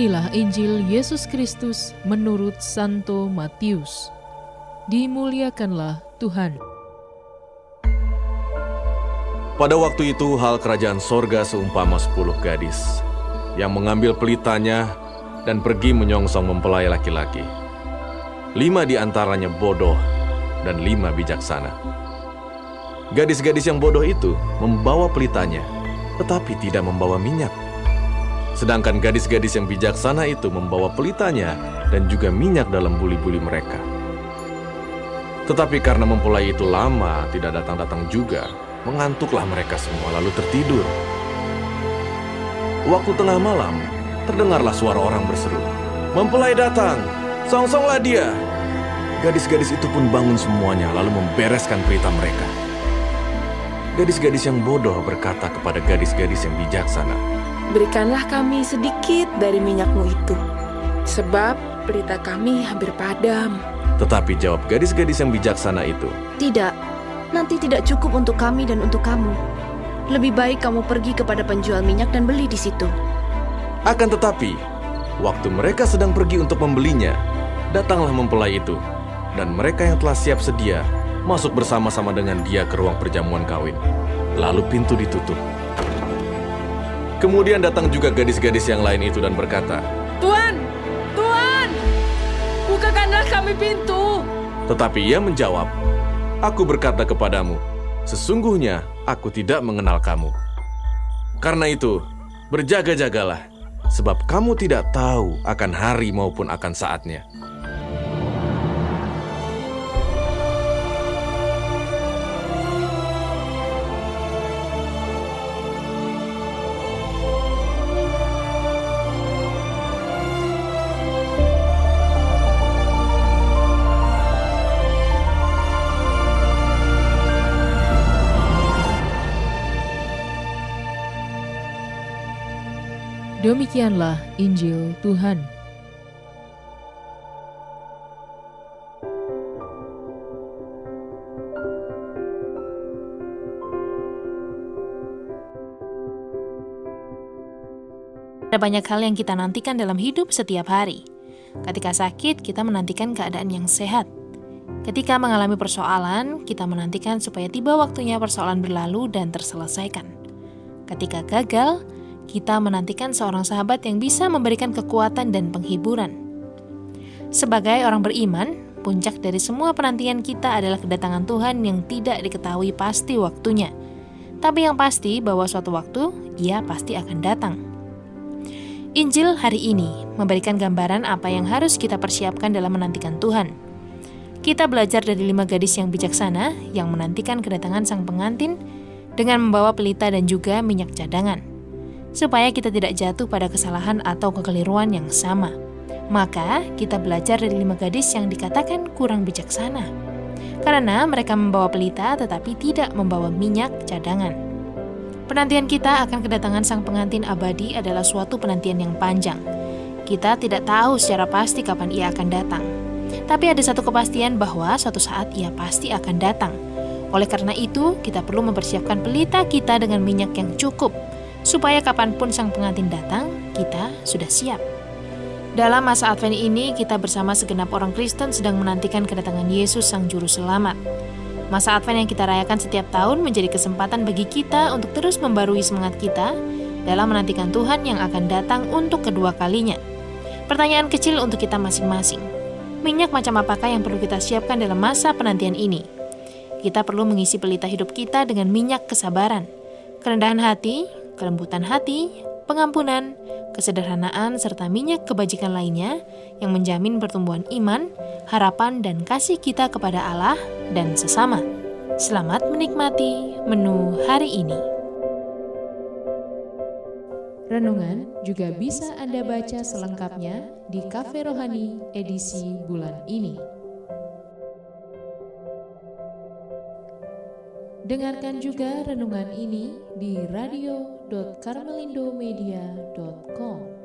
Inilah Injil Yesus Kristus menurut Santo Matius. Dimuliakanlah Tuhan. Pada waktu itu hal kerajaan sorga seumpama 10 gadis yang mengambil pelitanya dan pergi menyongsong mempelai laki-laki. 5 di antaranya bodoh dan 5 bijaksana. Gadis-gadis yang bodoh itu membawa pelitanya, tetapi tidak membawa minyak. Sedangkan gadis-gadis yang bijaksana itu membawa pelitanya dan juga minyak dalam buli-buli mereka. Tetapi karena mempelai itu lama tidak datang-datang juga, mengantuklah mereka semua lalu tertidur. Waktu tengah malam, terdengarlah suara orang berseru, "Mempelai datang, songsonglah dia!" Gadis-gadis itu pun bangun semuanya lalu membereskan pelita mereka. Gadis-gadis yang bodoh berkata kepada gadis-gadis yang bijaksana, "Berikanlah kami sedikit dari minyakmu itu, sebab pelita kami hampir padam." Tetapi jawab gadis-gadis yang bijaksana itu, "Tidak, nanti tidak cukup untuk kami dan untuk kamu. Lebih baik kamu pergi kepada penjual minyak dan beli di situ." Akan tetapi, waktu mereka sedang pergi untuk membelinya, datanglah mempelai itu, dan mereka yang telah siap sedia masuk bersama-sama dengan dia ke ruang perjamuan kawin. Lalu pintu ditutup. Kemudian datang juga gadis-gadis yang lain itu dan berkata, "Tuan, Tuan, bukakanlah kami pintu." Tetapi ia menjawab, "Aku berkata kepadamu, sesungguhnya aku tidak mengenal kamu. Karena itu, berjaga-jagalah, sebab kamu tidak tahu akan hari maupun akan saatnya." Demikianlah Injil Tuhan. Ada banyak hal yang kita nantikan dalam hidup setiap hari. Ketika sakit, kita menantikan keadaan yang sehat. Ketika mengalami persoalan, kita menantikan supaya tiba waktunya persoalan berlalu dan terselesaikan. Ketika gagal, kita menantikan seorang sahabat yang bisa memberikan kekuatan dan penghiburan. Sebagai orang beriman, puncak dari semua penantian kita adalah kedatangan Tuhan yang tidak diketahui pasti waktunya. Tapi yang pasti bahwa suatu waktu, Ia pasti akan datang. Injil hari ini memberikan gambaran apa yang harus kita persiapkan dalam menantikan Tuhan. Kita belajar dari 5 gadis yang bijaksana yang menantikan kedatangan sang pengantin dengan membawa pelita dan juga minyak cadangan. Supaya kita tidak jatuh pada kesalahan atau kekeliruan yang sama. Maka kita belajar dari 5 gadis yang dikatakan kurang bijaksana. Karena mereka membawa pelita tetapi tidak membawa minyak cadangan. Penantian kita akan kedatangan sang pengantin abadi adalah suatu penantian yang panjang. Kita tidak tahu secara pasti kapan ia akan datang. Tapi ada satu kepastian bahwa suatu saat ia pasti akan datang. Oleh karena itu, kita perlu mempersiapkan pelita kita dengan minyak yang cukup, supaya kapanpun sang pengantin datang, kita sudah siap. Dalam masa Advent ini, kita bersama segenap orang Kristen sedang menantikan kedatangan Yesus Sang Juru Selamat. Masa Advent yang kita rayakan setiap tahun menjadi kesempatan bagi kita untuk terus membarui semangat kita dalam menantikan Tuhan yang akan datang untuk kedua kalinya. Pertanyaan kecil untuk kita masing-masing. Minyak macam apakah yang perlu kita siapkan dalam masa penantian ini? Kita perlu mengisi pelita hidup kita dengan minyak kesabaran, kerendahan hati, kelembutan hati, pengampunan, kesederhanaan, serta minyak kebajikan lainnya yang menjamin pertumbuhan iman, harapan, dan kasih kita kepada Allah dan sesama. Selamat menikmati menu hari ini. Renungan juga bisa Anda baca selengkapnya di Cafe Rohani edisi bulan ini. Dengarkan juga renungan ini di radio.karmelindomedia.com.